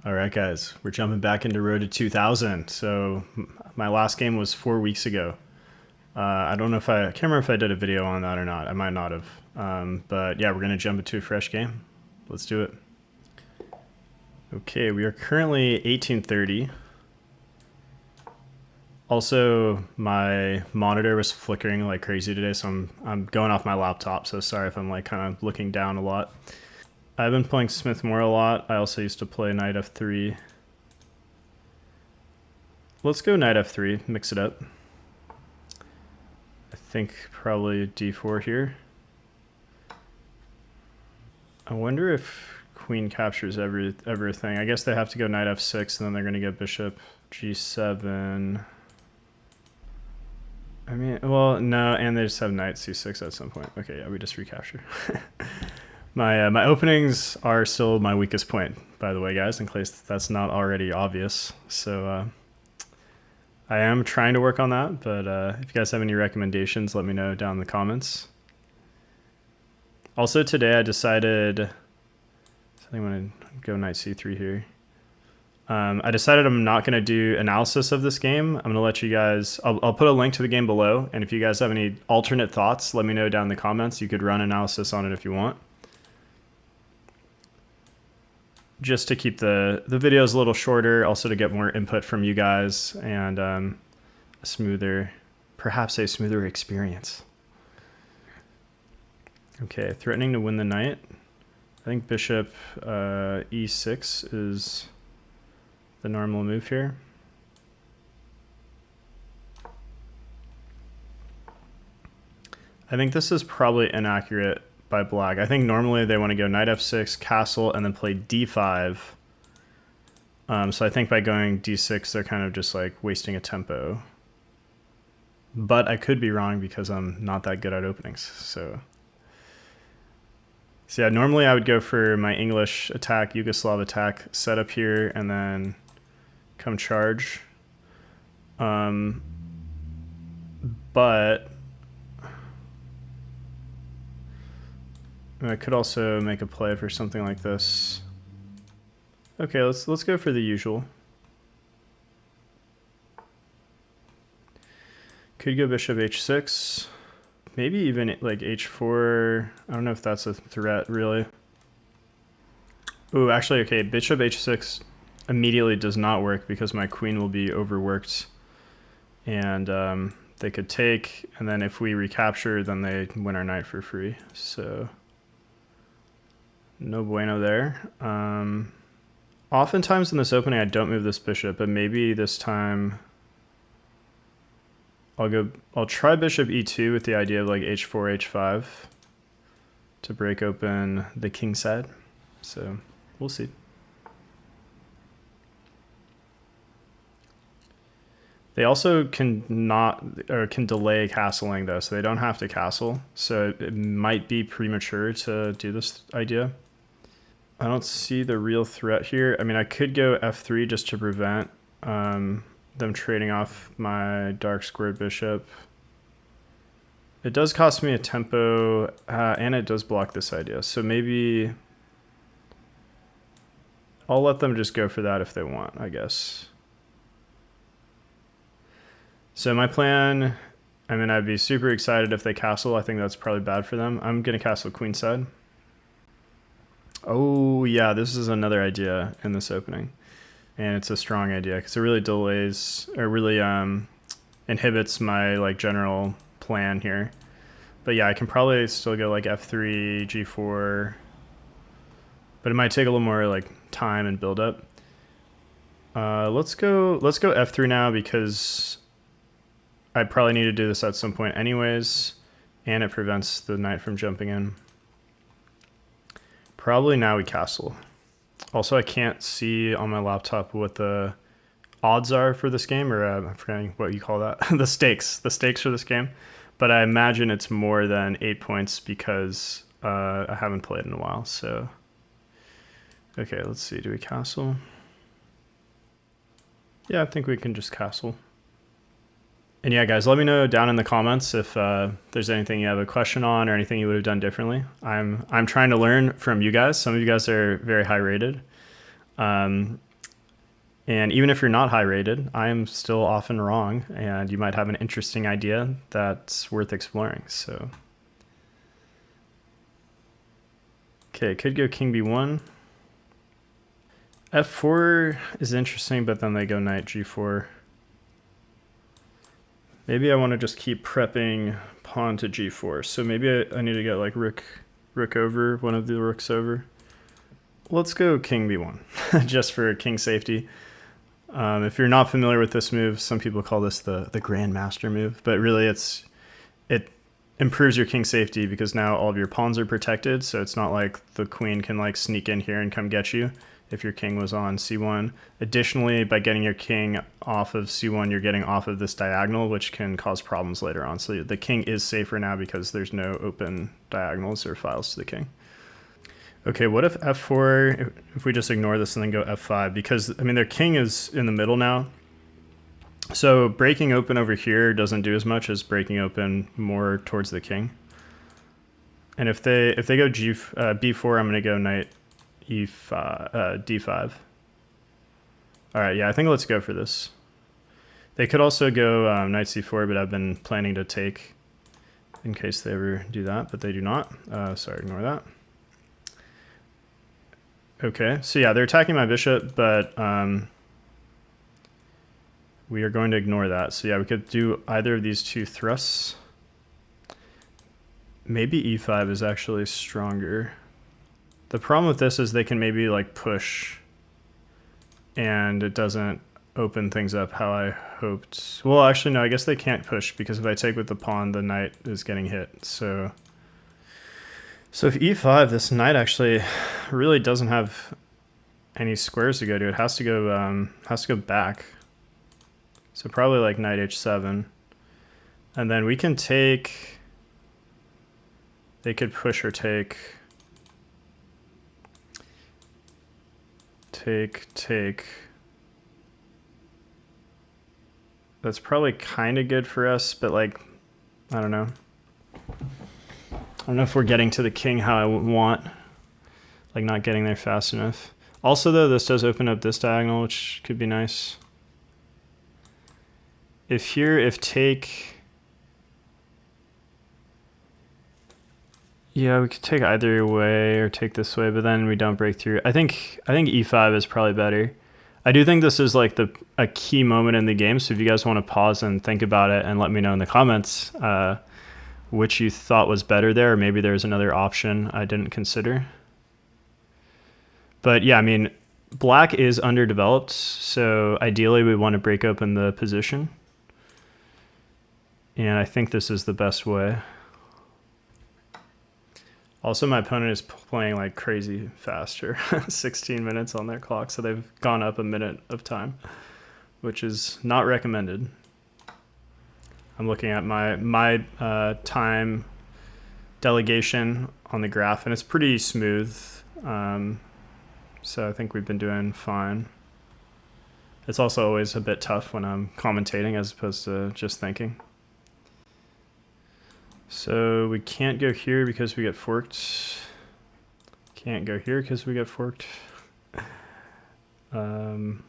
All right, guys, we're jumping back into Road to 2000. So my last game was 4 weeks ago. I don't know if I can't remember if I did a video on that or not. I might not have. But yeah, we're gonna jump into a fresh game. Let's do it. Okay, we are currently 1830. Also, my monitor was flickering like crazy today, so I'm going off my laptop. So sorry if I'm like kind of looking down a lot. I've been playing Smith Moore a lot. I also used to play Knight F3. Let's go Knight F3, mix it up. I think probably D4 here. I wonder if Queen captures everything. I guess they have to go Knight F6 and then they're going to get Bishop G7. I mean, well, no, and they just have Knight C6 at some point. Okay, yeah, we just recapture. My openings are still my weakest point, by the way, guys, in case that's not already obvious. So I am trying to work on that, but if you guys have any recommendations, let me know down in the comments. Also today I decided, I think I'm going to go Knight C3 here. I decided I'm not going to do analysis of this game. I'm going to let you guys, I'll put a link to the game below, and if you guys have any alternate thoughts, let me know down in the comments. You could run analysis on it if you want. Just to keep the videos a little shorter, also to get more input from you guys and perhaps a smoother experience. Okay, threatening to win the knight. I think Bishop E6 is the normal move here. I think this is probably inaccurate by black. I think normally they want to go Knight F6, castle, and then play D5. So I think by going D6, they're kind of just like wasting a tempo. But I could be wrong because I'm not that good at openings. So yeah, normally I would go for my English attack, Yugoslav attack setup here, and then come charge. But I could also make a play for something like this. Okay, let's go for the usual. Could go Bishop H6. Maybe even like H4. I don't know if that's a threat really. Oh, actually, okay, Bishop H6 immediately does not work because my queen will be overworked. And they could take, and then if we recapture, then they win our knight for free. So no bueno there. Oftentimes in this opening, I don't move this bishop, but maybe this time I'll try Bishop E2 with the idea of like H4, H5 to break open the king side. So we'll see. They also can delay castling though, so they don't have to castle. So it might be premature to do this idea. I don't see the real threat here. I mean, I could go F3 just to prevent them trading off my dark squared bishop. It does cost me a tempo, and it does block this idea. So maybe I'll let them just go for that if they want, I guess. So my plan, I mean, I'd be super excited if they castle. I think that's probably bad for them. I'm going to castle queenside. Oh, yeah, this is another idea in this opening. And it's a strong idea because it really delays or really inhibits my like general plan here. But yeah, I can probably still go like F3, G4. But it might take a little more like time and build up. Let's go F3 now because I probably need to do this at some point anyways. And it prevents the knight from jumping in. Probably now we castle. Also, I can't see on my laptop what the odds are for this game, or I'm forgetting what you call that. The stakes for this game. But I imagine it's more than 8 points because I haven't played in a while. So, okay, let's see. Do we castle? Yeah, I think we can just castle. And yeah, guys, let me know down in the comments if there's anything you have a question on or anything you would have done differently. I'm trying to learn from you guys. Some of you guys are very high rated. And even if you're not high rated, I am still often wrong, and you might have an interesting idea that's worth exploring. So, okay, could go king b1. f4 is interesting, but then they go knight g4. Maybe I want to just keep prepping pawn to g4. So maybe I need to get like rook over, one of the rooks over. Let's go king b1, just for king safety. If you're not familiar with this move, some people call this the grandmaster move, but really it improves your king safety because now all of your pawns are protected, so it's not like the queen can like sneak in here and come get you if your king was on c1. Additionally, by getting your king off of c1, you're getting off of this diagonal, which can cause problems later on. So the king is safer now because there's no open diagonals or files to the king. Okay, what if f4, if we just ignore this and then go f5? Because, I mean, their king is in the middle now. So breaking open over here doesn't do as much as breaking open more towards the king. And if they go b4, I'm going to go knight d5. All right, yeah, I think let's go for this. They could also go knight c4, but I've been planning to take in case they ever do that, but they do not. Sorry, ignore that. Okay, so yeah, they're attacking my bishop, but we are going to ignore that. So yeah, we could do either of these two thrusts. Maybe e5 is actually stronger. The problem with this is they can maybe like push and it doesn't open things up how I hoped. Well, actually, no, I guess they can't push because if I take with the pawn, the knight is getting hit. So if e5, this knight actually really doesn't have any squares to go to. It has to go back. So probably like knight h7, and then we can take. They could push or take. Take. That's probably kind of good for us, but like, I don't know. I don't know if we're getting to the king how I want, like not getting there fast enough. Also though, this does open up this diagonal, which could be nice. If take, yeah, we could take either way or take this way, but then we don't break through. I think e5 is probably better. I do think this is like a key moment in the game, so if you guys want to pause and think about it and let me know in the comments, which you thought was better there, or maybe there's another option I didn't consider. But yeah, I mean, black is underdeveloped, so ideally we want to break open the position. And I think this is the best way. Also, my opponent is playing like crazy faster, 16 minutes on their clock, so they've gone up a minute of time, which is not recommended. I'm looking at my time delegation on the graph, and it's pretty smooth. So I think we've been doing fine. It's also always a bit tough when I'm commentating as opposed to just thinking. So we can't go here because we get forked. Can't go here because we get forked. Don't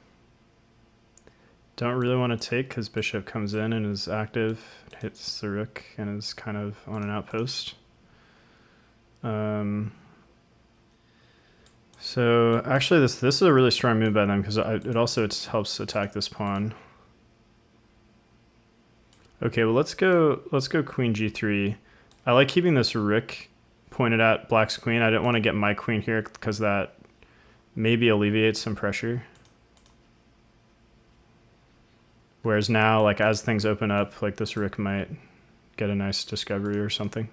really want to take because bishop comes in and is active, hits the rook, and is kind of on an outpost. So actually this is a really strong move by them because it also helps attack this pawn. Okay, well let's go queen g3. I like keeping this rook pointed at black's queen. I didn't want to get my queen here because that maybe alleviates some pressure. Whereas now, like as things open up, like this rook might get a nice discovery or something.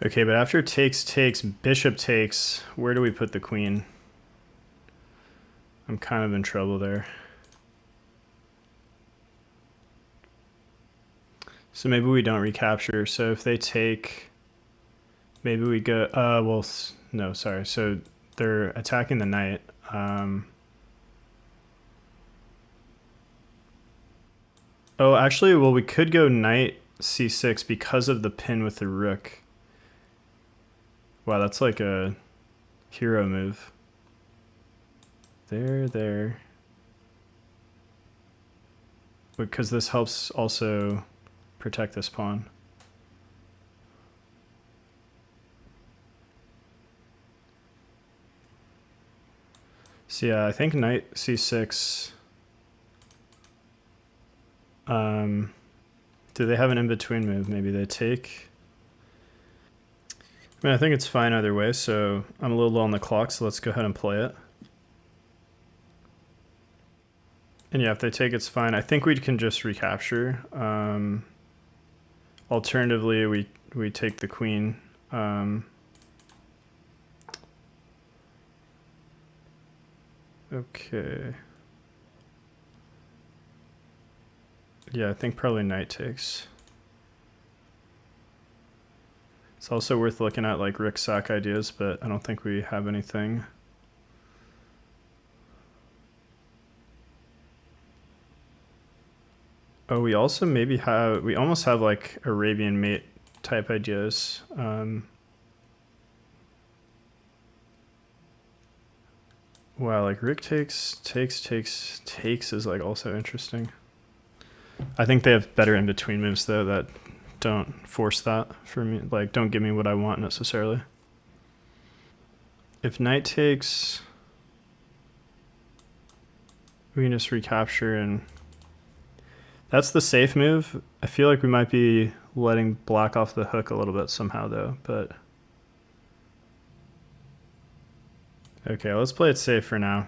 Okay, but after takes, bishop takes, where do we put the queen? I'm kind of in trouble there. So maybe we don't recapture. So if they take, maybe we go, well, no, sorry. So they're attacking the knight. Oh, actually, well, we could go knight c6 because of the pin with the rook. Wow, that's like a hero move. There. because this helps also protect this pawn. So yeah, I think knight c6. Do they have an in-between move? Maybe they take. I mean, I think it's fine either way, so I'm a little low on the clock, so let's go ahead and play it. And yeah, if they take, it's fine. I think we can just recapture. Alternatively, we take the queen. Okay. Yeah, I think probably knight takes. It's also worth looking at like Rick sack ideas, but I don't think we have anything. Oh, we also maybe have, we almost have like Arabian mate type ideas. Wow, like Rick takes is like also interesting. I think they have better in between moves though that don't force that for me. Like, don't give me what I want necessarily. If knight takes, we can just recapture, and that's the safe move. I feel like we might be letting black off the hook a little bit somehow though, but okay, let's play it safe for now.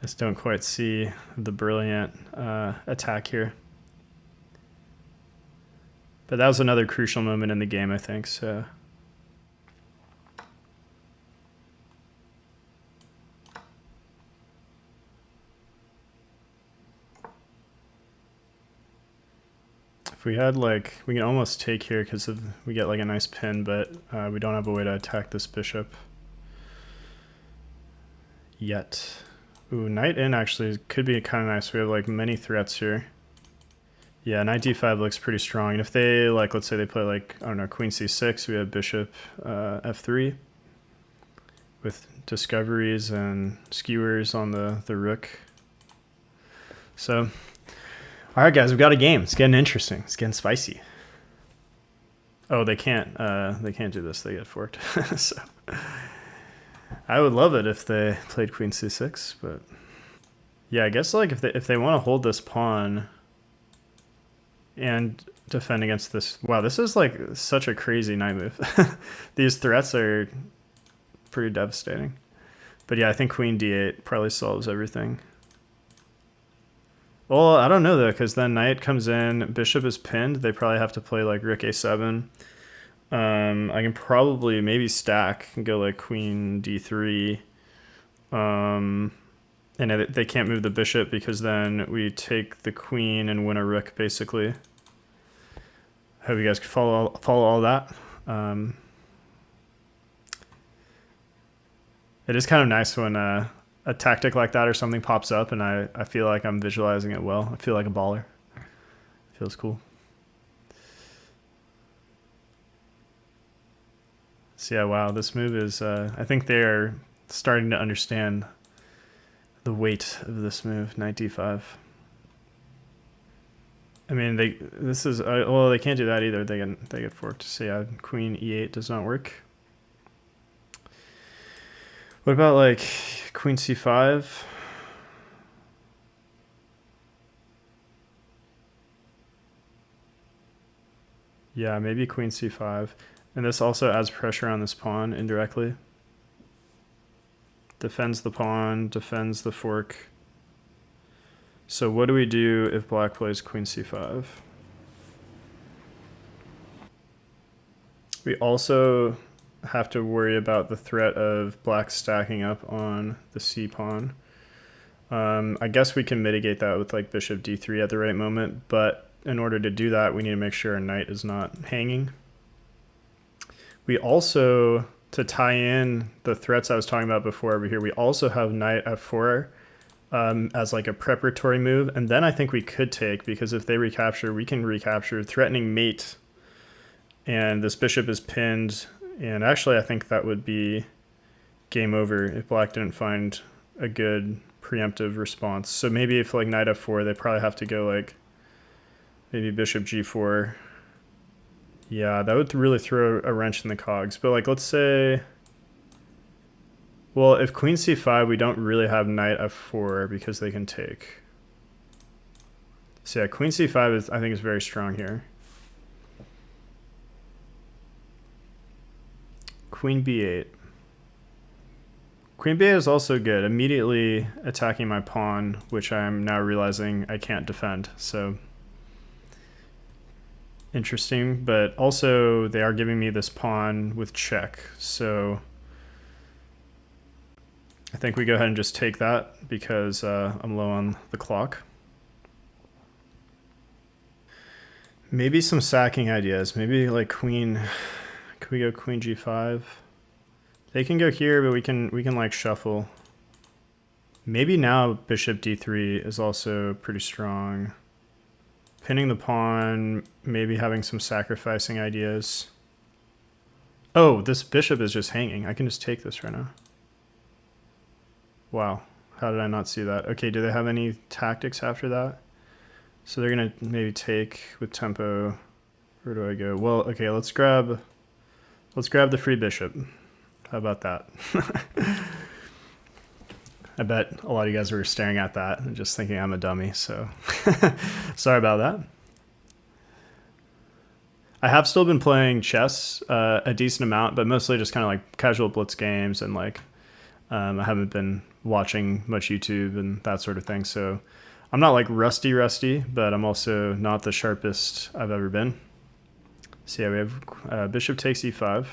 I just don't quite see the brilliant attack here. But that was another crucial moment in the game, I think, so. If we had like, we can almost take here because we get like a nice pin, but we don't have a way to attack this bishop yet. Ooh, knight in actually could be kind of nice. We have like many threats here. Yeah, knight d5 looks pretty strong. And if they, like, let's say they play like, I don't know, queen c6, we have bishop f3 with discoveries and skewers on the rook. So, all right, guys, we've got a game. It's getting interesting. It's getting spicy. Oh, they can't do this. They get forked. So, I would love it if they played queen c6, but yeah, I guess like if they want to hold this pawn and defend against this. Wow, this is like such a crazy knight move. These threats are pretty devastating. But yeah, I think queen d8 probably solves everything. Well, I don't know though, because then knight comes in, bishop is pinned. They probably have to play like rook a7. I can probably maybe stack and go like queen d3. And they can't move the bishop because then we take the queen and win a rook basically. Hope you guys could follow all that. It is kind of nice when a tactic like that or something pops up and I feel like I'm visualizing it well. I feel like a baller. It feels cool. So yeah, wow, this move is, I think they're starting to understand the weight of this move, knight d5. I mean, well, they can't do that either. They get forked. So yeah, queen e8 does not work. What about like queen c5? Yeah, maybe queen c5. And this also adds pressure on this pawn indirectly. Defends the pawn, defends the fork. So what do we do if black plays queen c5? We also have to worry about the threat of black stacking up on the c pawn. I guess we can mitigate that with like bishop d3 at the right moment, but in order to do that, we need to make sure our knight is not hanging. We also, to tie in the threats I was talking about before over here, we also have knight f4 as like a preparatory move. And then I think we could take, because if they recapture, we can recapture threatening mate. And this bishop is pinned. And actually, I think that would be game over if black didn't find a good preemptive response. So maybe if like knight f4, they probably have to go like maybe bishop g4. Yeah, that would really throw a wrench in the cogs. But like, let's say, well, if queen c5, we don't really have knight f4 because they can take. So yeah, queen c5 is, I think, is very strong here. Queen b8. Queen b8 is also good, immediately attacking my pawn, which I'm now realizing I can't defend. So interesting, but also they are giving me this pawn with check. So I think we go ahead and just take that because I'm low on the clock. Maybe some sacking ideas. Maybe like queen. Could we go queen g5? They can go here, but we can like shuffle. Maybe now bishop d3 is also pretty strong. Pinning the pawn, maybe having some sacrificing ideas. Oh, this bishop is just hanging. I can just take this right now. Wow, how did I not see that? Okay, do they have any tactics after that? So they're gonna maybe take with tempo. Where do I go? Well, okay, let's grab the free bishop. How about that? I bet a lot of you guys were staring at that and just thinking I'm a dummy, so sorry about that. I have still been playing chess a decent amount, but mostly just kind of like casual blitz games, and like I haven't been watching much YouTube and that sort of thing. So I'm not like rusty, but I'm also not the sharpest I've ever been. So yeah, we have bishop takes e5.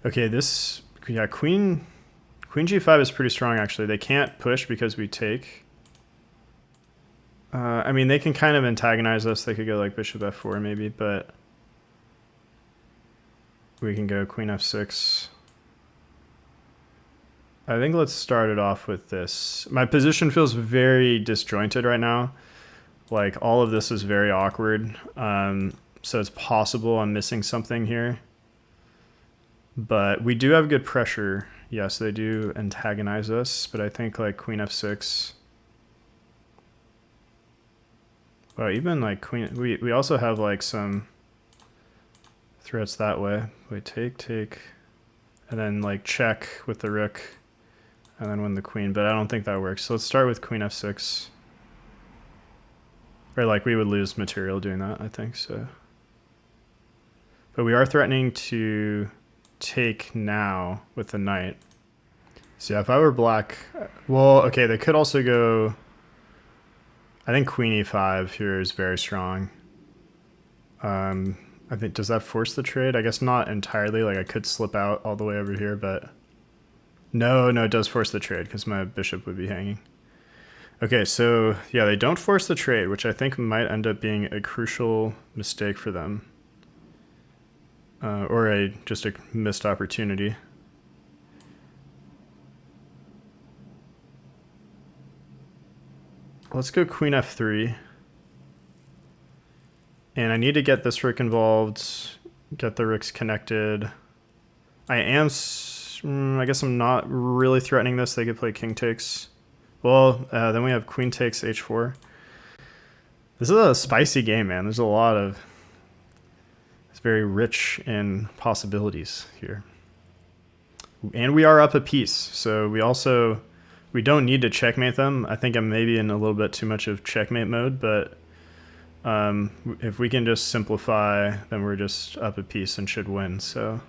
Okay, this, yeah, queen g5 is pretty strong actually. They can't push because we take. I mean, they can kind of antagonize us. They could go like bishop f4 maybe, but we can go queen f6. I think let's start it off with this. My position feels very disjointed right now. Like all of this is very awkward. So it's possible I'm missing something here. But we do have good pressure. Yes, they do antagonize us, but I think like queen f6. Well, even like queen, we also have like some threats that way. Wait, take, and then like check with the rook, and then win the queen, but I don't think that works. So let's start with queen f6. Or like we would lose material doing that, I think, so. But we are threatening to take now with the knight. So yeah, if I were black, well, okay, they could also go, I think queen e5 here is very strong. I think, does that force the trade? I guess not entirely, like I could slip out all the way over here, but no, it does force the trade because my bishop would be hanging. Okay, so yeah, they don't force the trade, which I think might end up being a crucial mistake for them. Or just a missed opportunity. Let's go queen f3. And I need to get this rook involved, get the rooks connected. I guess I'm not really threatening this. They could play king takes. Well, then we have queen takes h4. This is a spicy game, man. There's a lot of... It's very rich in possibilities here. And we are up a piece, so we don't need to checkmate them. I think I'm maybe in a little bit too much of checkmate mode, but if we can just simplify, then we're just up a piece and should win. So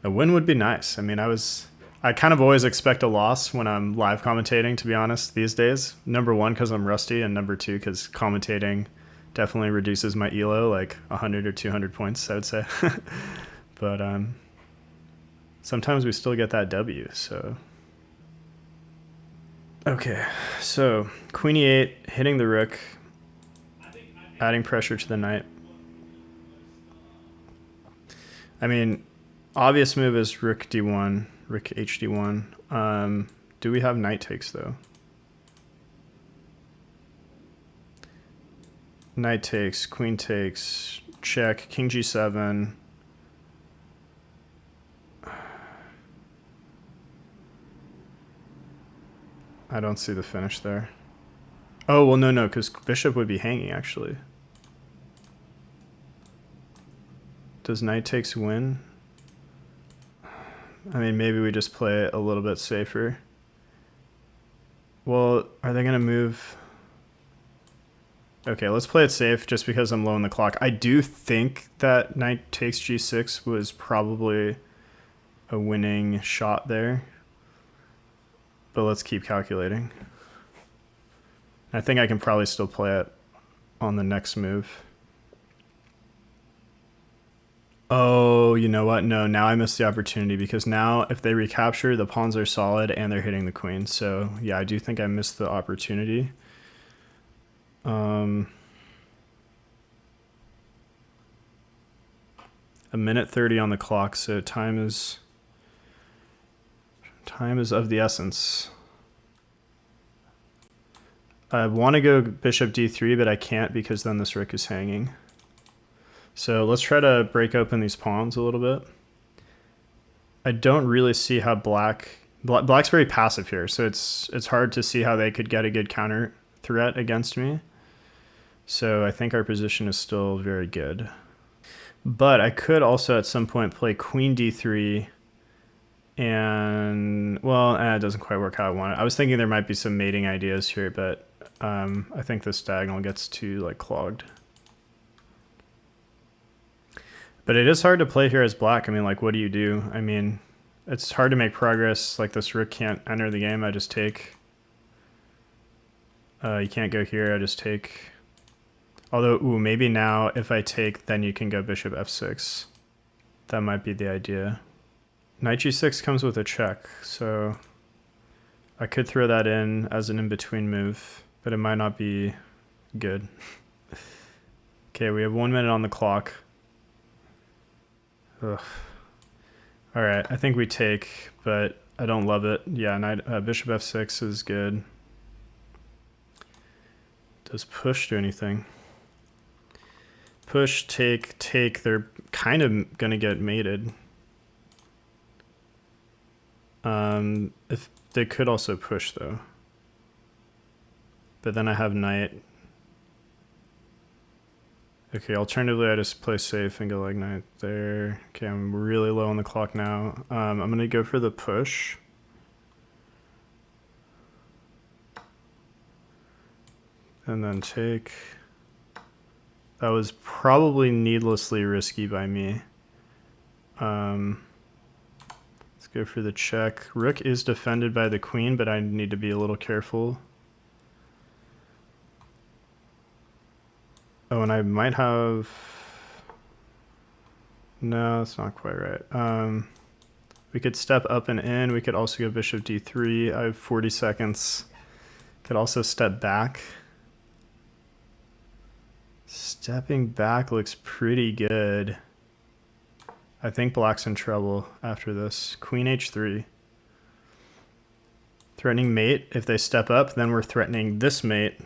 a win would be nice. I mean, I kind of always expect a loss when I'm live commentating, to be honest, these days. Number one, because I'm rusty, and number two, because commentating definitely reduces my elo like 100 or 200 points, I would say. But sometimes we still get that W, so. Okay, so queen e8, hitting the rook, adding pressure to the knight. I mean, obvious move is rook d1, rook hd1. Do we have knight takes though? Knight takes, queen takes, check, king g7. I don't see the finish there. Oh, well, no, because bishop would be hanging, actually. Does knight takes win? I mean, maybe we just play it a little bit safer. Well, are they going to move? Okay, let's play it safe just because I'm low on the clock. I do think that knight takes g6 was probably a winning shot there. But let's keep calculating. I think I can probably still play it on the next move. Oh, you know what? No, now I missed the opportunity because now if they recapture, the pawns are solid and they're hitting the queen. So yeah, I do think I missed the opportunity. A minute 30 on the clock, so time is of the essence. I want to go bishop d3, but I can't because then this rook is hanging. So let's try to break open these pawns a little bit. I don't really see how black's very passive here, so it's hard to see how they could get a good counter threat against me. So I think our position is still very good. But I could also at some point play queen d3 and, well, it doesn't quite work how I want it. I was thinking there might be some mating ideas here, but I think this diagonal gets too like clogged. But it is hard to play here as black. I mean, like, what do you do? I mean, it's hard to make progress. Like, this rook can't enter the game. I just take. You can't go here. I just take. Although, ooh, maybe now if I take, then you can go bishop f6. That might be the idea. Knight g6 comes with a check, so I could throw that in as an in-between move, but it might not be good. Okay, we have 1 minute on the clock. Ugh. All right, I think we take, but I don't love it. Yeah, bishop f6 is good. Does push do anything? Push, take. They're kind of going to get mated. If they could also push though. But then I have knight. Okay, alternatively I just play safe and go like knight there. Okay, I'm really low on the clock now. I'm gonna go for the push. And then take. That was probably needlessly risky by me. Let's go for the check. Rook is defended by the queen, but I need to be a little careful. Oh, and I might have... No, that's not quite right. We could step up and in. We could also go bishop d3. I have 40 seconds. Could also step back. Stepping back looks pretty good. I think black's in trouble after this. Queen h3. Threatening mate. If they step up, then we're threatening this mate.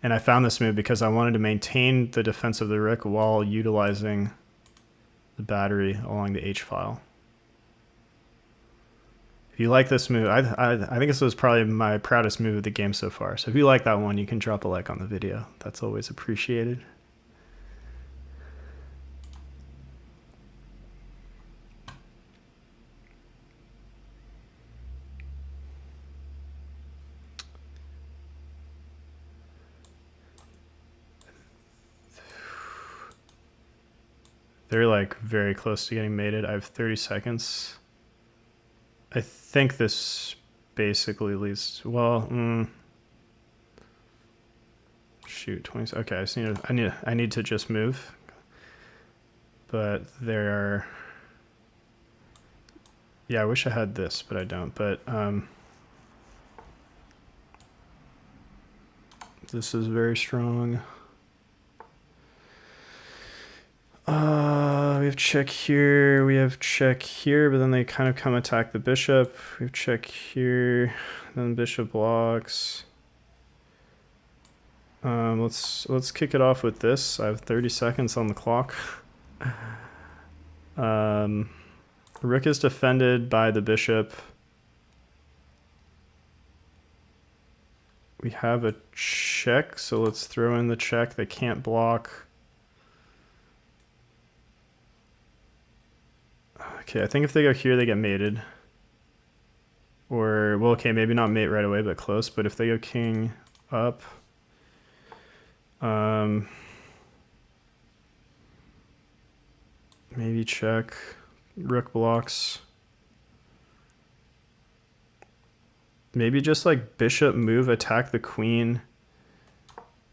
And I found this move because I wanted to maintain the defense of the rook while utilizing the battery along the h-file. If you like this move, I think this was probably my proudest move of the game so far. So if you like that one, you can drop a like on the video. That's always appreciated. They're like very close to getting mated. I have 30 seconds. I think this basically leads, well, shoot, 20, okay, I need to just move. But there are, yeah, I wish I had this, but I don't. But this is very strong. We have check here, we have check here, but then they kind of come attack the bishop. We have check here, then bishop blocks. Let's kick it off with this. I have 30 seconds on the clock. Rook is defended by the bishop. We have a check, so let's throw in the check. They can't block. Okay, I think if they go here, they get mated. Or, well, okay, maybe not mate right away, but close. But if they go king up, maybe check. Rook blocks. Maybe just like bishop move, attack the queen.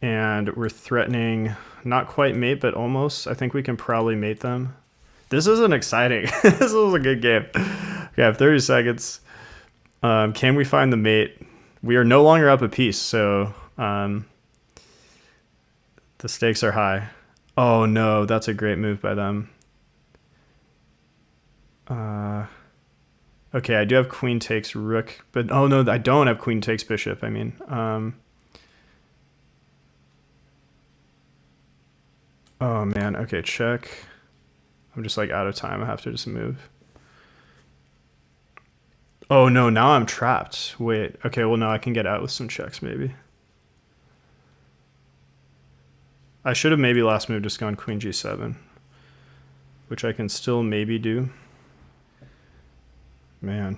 And we're threatening, not quite mate, but almost. I think we can probably mate them. This isn't exciting. This was a good game. Okay, I have 30 seconds. Can we find the mate? We are no longer up a piece, so the stakes are high. Oh no, that's a great move by them. Okay, I do have queen takes rook, but oh no, I don't have queen takes bishop. I mean, oh man, okay, check. I'm just like out of time. I have to just move. Oh no, now I'm trapped. Wait, okay, well now I can get out with some checks maybe. I should have maybe last move just gone queen g7, which I can still maybe do. Man.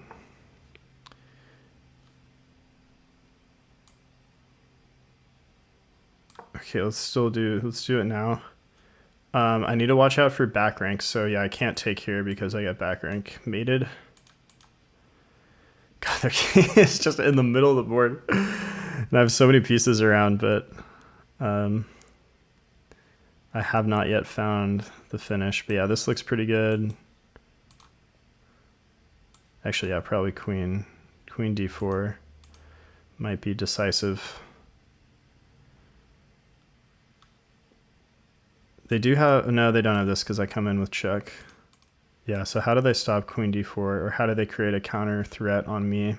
Okay, let's do it now. I need to watch out for back rank, so yeah, I can't take here because I got back rank mated. God, their king is just in the middle of the board. And I have so many pieces around, but I have not yet found the finish. But yeah, this looks pretty good. Actually, yeah, probably queen d4 might be decisive. They do have, no, they don't have this because I come in with check. Yeah, so how do they stop queen d4, or how do they create a counter threat on me?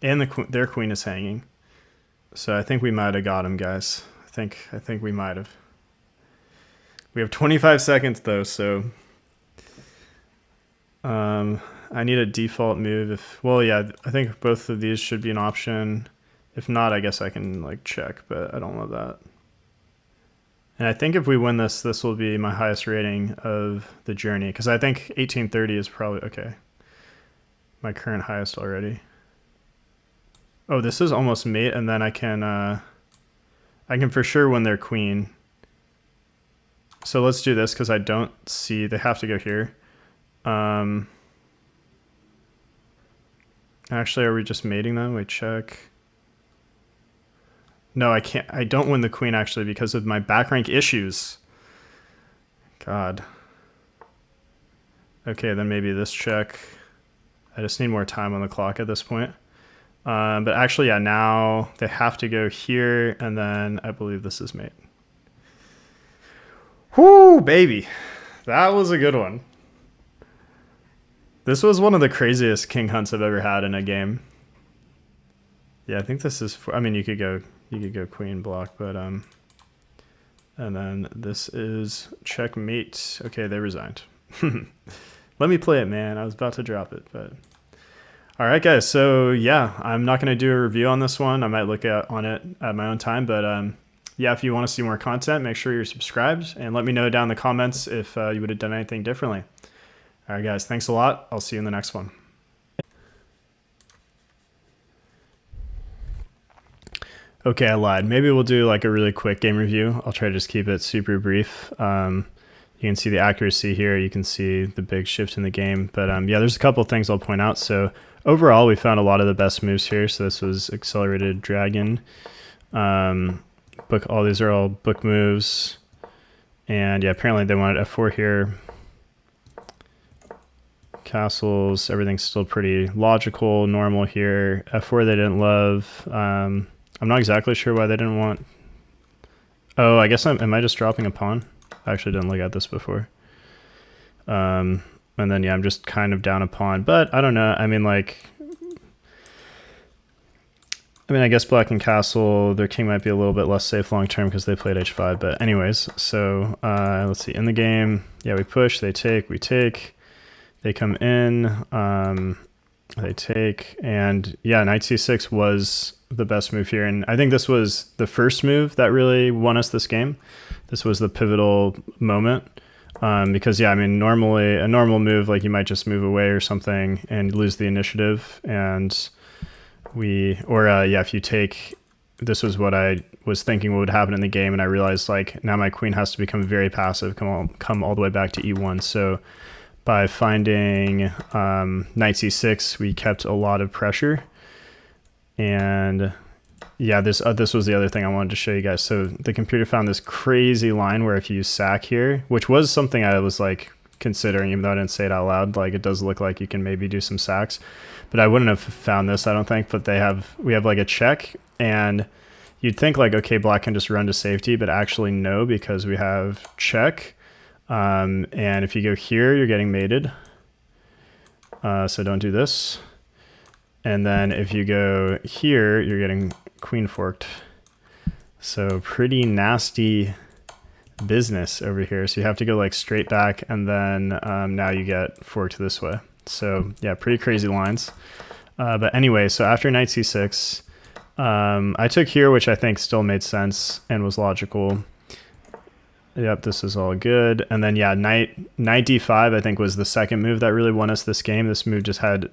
And their queen is hanging. So I think we might have got him, guys. I think we might have. We have 25 seconds though, so I need a default move. If, well, yeah, I think both of these should be an option. If not, I guess I can like check, but I don't love that. And I think if we win this, this will be my highest rating of the journey, because I think 1830 is probably, okay, my current highest already. Oh, this is almost mate, and then I can for sure win their queen. So let's do this, because I don't see, they have to go here. Actually, are we just mating them? Wait, check. No, I can't. I don't win the queen actually because of my back rank issues. God. Okay, then maybe this check. I just need more time on the clock at this point. But actually, yeah, now they have to go here, and then I believe this is mate. Whoo, baby. That was a good one. This was one of the craziest king hunts I've ever had in a game. Yeah, I think this is, I mean, you could go queen block, but and then this is checkmate. Okay, they resigned. Let me play it, man. I was about to drop it, but all right, guys. So yeah, I'm not gonna do a review on this one. I might look on it at my own time, but yeah, if you want to see more content, make sure you're subscribed and let me know down in the comments if you would have done anything differently. All right, guys. Thanks a lot. I'll see you in the next one. Okay, I lied. Maybe we'll do like a really quick game review. I'll try to just keep it super brief. You can see the accuracy here. You can see the big shift in the game. But yeah, there's a couple of things I'll point out. So overall, we found a lot of the best moves here. So this was Accelerated Dragon. All these are all book moves. And yeah, apparently they wanted f4 here. Castles, everything's still pretty logical, normal here. f4 they didn't love. I'm not exactly sure why they didn't want... Oh, I guess am I just dropping a pawn? I actually didn't look at this before. And then, yeah, I'm just kind of down a pawn. But I don't know. I mean, like... I guess black and castle, their king might be a little bit less safe long term because they played h5. But anyways, so let's see. In the game, yeah, we push, they take, we take. They come in, they take, and yeah, knight c6 was the best move here. And I think this was the first move that really won us this game. This was the pivotal moment. Because yeah, I mean, normally a normal move, like you might just move away or something and lose the initiative. And if you take, this was what I was thinking what would happen in the game. And I realized like now my queen has to become very passive, come all the way back to e1. So by finding knight c6, we kept a lot of pressure. And yeah, this was the other thing I wanted to show you guys. So the computer found this crazy line where if you use sack here, which was something I was like considering, even though I didn't say it out loud, like it does look like you can maybe do some sacks, but I wouldn't have found this, I don't think. But we have like a check, and you'd think like, okay, black can just run to safety, but actually no, because we have check. And if you go here, you're getting mated. So don't do this. And then if you go here, you're getting queen forked. So pretty nasty business over here. So you have to go like straight back, and then now you get forked this way. So yeah, pretty crazy lines. But anyway, so after knight c6, I took here, which I think still made sense and was logical. Yep, this is all good. And then yeah, knight d5 I think was the second move that really won us this game. This move just had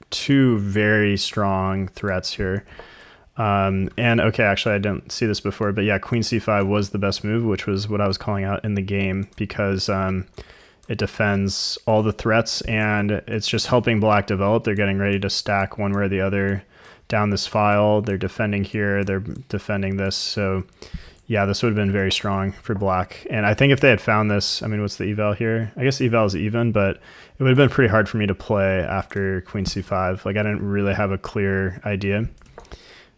two very strong threats here. And okay, actually I didn't see this before, but yeah, queen c5 was the best move, which was what I was calling out in the game, because it defends all the threats and it's just helping black develop. They're getting ready to stack one way or the other down this file. They're defending here, they're defending this. So yeah, this would have been very strong for black. And I think if they had found this, I mean, what's the eval here? I guess eval is even, but it would have been pretty hard for me to play after queen c5. Like I didn't really have a clear idea.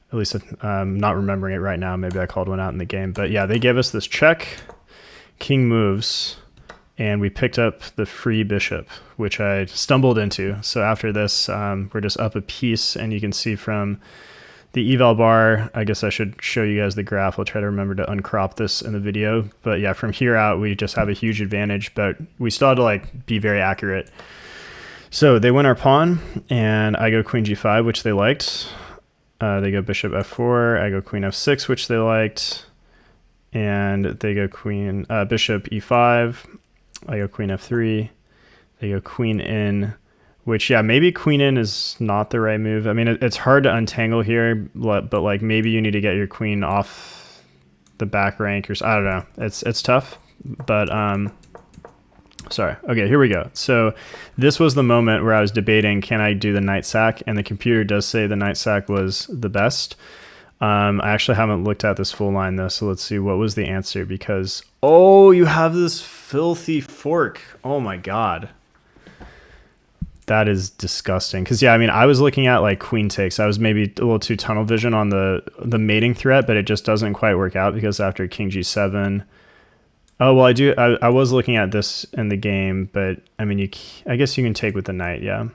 At least I'm not remembering it right now. Maybe I called one out in the game. But yeah, they gave us this check, king moves, and we picked up the free bishop, which I stumbled into. So after this, we're just up a piece, and you can see from the eval bar, I guess I should show you guys the graph. I'll try to remember to uncrop this in the video. But yeah, from here out, we just have a huge advantage, but we still had to like be very accurate. So they win our pawn, and I go queen g5, which they liked. They go bishop f4, I go queen f6, which they liked, and they go bishop e5, I go queen f3, they go queen in, which yeah, maybe queen in is not the right move. I mean, it's hard to untangle here, but like maybe you need to get your queen off the back rank, or I don't know. It's tough, but sorry. Okay, here we go. So this was the moment where I was debating, can I do the knight sack? And the computer does say the knight sack was the best. I actually haven't looked at this full line though, so let's see what was the answer, because, oh, you have this filthy fork. Oh my God. That is disgusting. Because yeah, I mean, I was looking at like queen takes. I was maybe a little too tunnel vision on the mating threat, but it just doesn't quite work out, because after king g7, oh, well, I was looking at this in the game, but I mean, I guess you can take with the knight, yeah.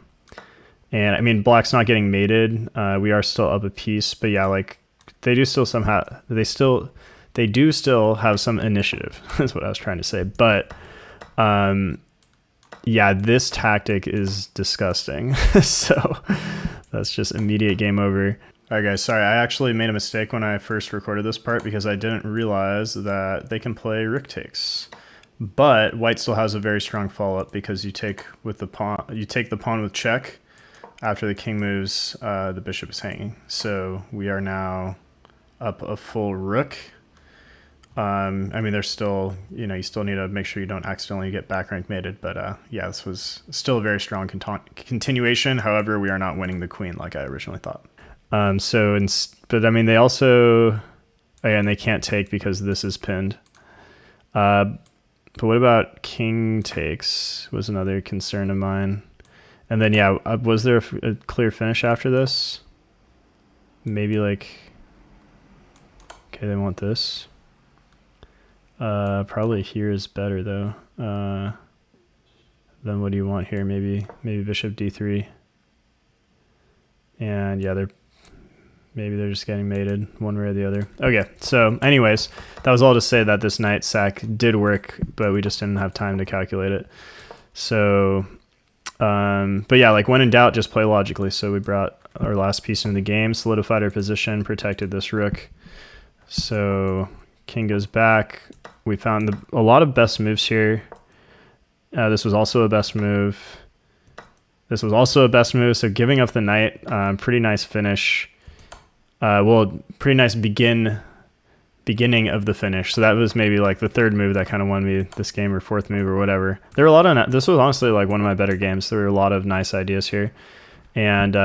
And I mean, black's not getting mated. We are still up a piece, but yeah, like they do still have some initiative. That's what I was trying to say. But yeah, this tactic is disgusting. So that's just immediate game over. All right, guys, sorry, I actually made a mistake when I first recorded this part, because I didn't realize that they can play rook takes. But white still has a very strong follow-up, because you take the pawn with check. After the king moves, the bishop is hanging. So we are now up a full rook. I mean, there's still, you still need to make sure you don't accidentally get back rank mated, but yeah, this was still a very strong continuation. However, we are not winning the queen like I originally thought. But I mean, they also, oh yeah, and they can't take because this is pinned. But what about king takes was another concern of mine. And then, yeah, was there a clear finish after this? Maybe like, okay, they want this. Probably here is better though. Then what do you want here? Maybe bishop d3. And yeah, maybe they're just getting mated one way or the other. Okay, so anyways, that was all to say that this knight sack did work, but we just didn't have time to calculate it. So But yeah, like when in doubt, just play logically. So we brought our last piece into the game, solidified our position, protected this rook. So king goes back. We found a lot of best moves here. This was also a best move. This was also a best move. So giving up the knight, pretty nice finish. Well, pretty nice beginning of the finish. So that was maybe like the third move that kind of won me this game, or fourth move or whatever. There were a lot of, this was honestly like one of my better games. There were a lot of nice ideas here. And,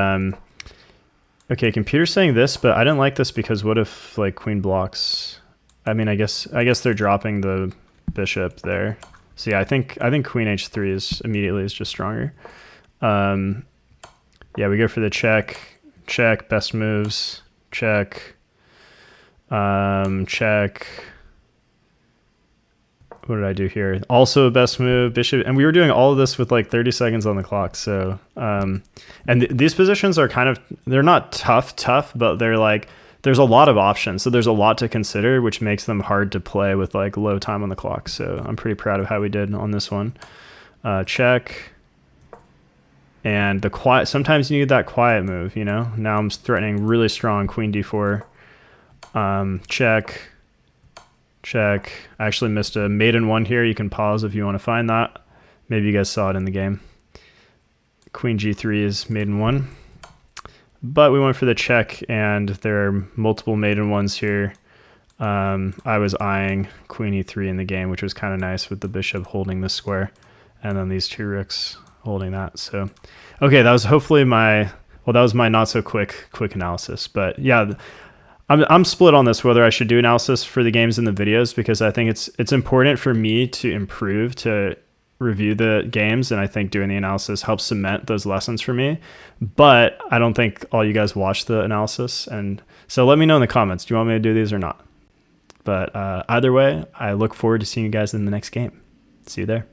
okay, computer's saying this, but I didn't like this because what if like queen blocks? I mean, I guess they're dropping the bishop there. So yeah, I think queen h3 is just stronger. Yeah, we go for the check, best moves, check, check. What did I do here? Also a best move, bishop, and we were doing all of this with like 30 seconds on the clock. So, and these positions are kind of, they're not tough, but they're like, there's a lot of options. So there's a lot to consider, which makes them hard to play with like low time on the clock. So I'm pretty proud of how we did on this one. Check. And the quiet, sometimes you need that quiet move, you know? Now I'm threatening really strong queen d4. Check. Check. I actually missed a maiden one here. You can pause if you want to find that. Maybe you guys saw it in the game. Queen g3 is maiden one. But we went for the check, and there are multiple maiden ones here. I was eyeing queen e3 in the game, which was kind of nice with the bishop holding the square, and then these two rooks holding that. So, okay, that was hopefully that was my not so quick analysis. But yeah, I'm split on this, whether I should do analysis for the games and the videos, because I think it's important for me to improve, to review the games, and I think doing the analysis helps cement those lessons for me. But I don't think all you guys watch the analysis, and so let me know in the comments, do you want me to do these or not? But either way, I look forward to seeing you guys in the next game. See you there.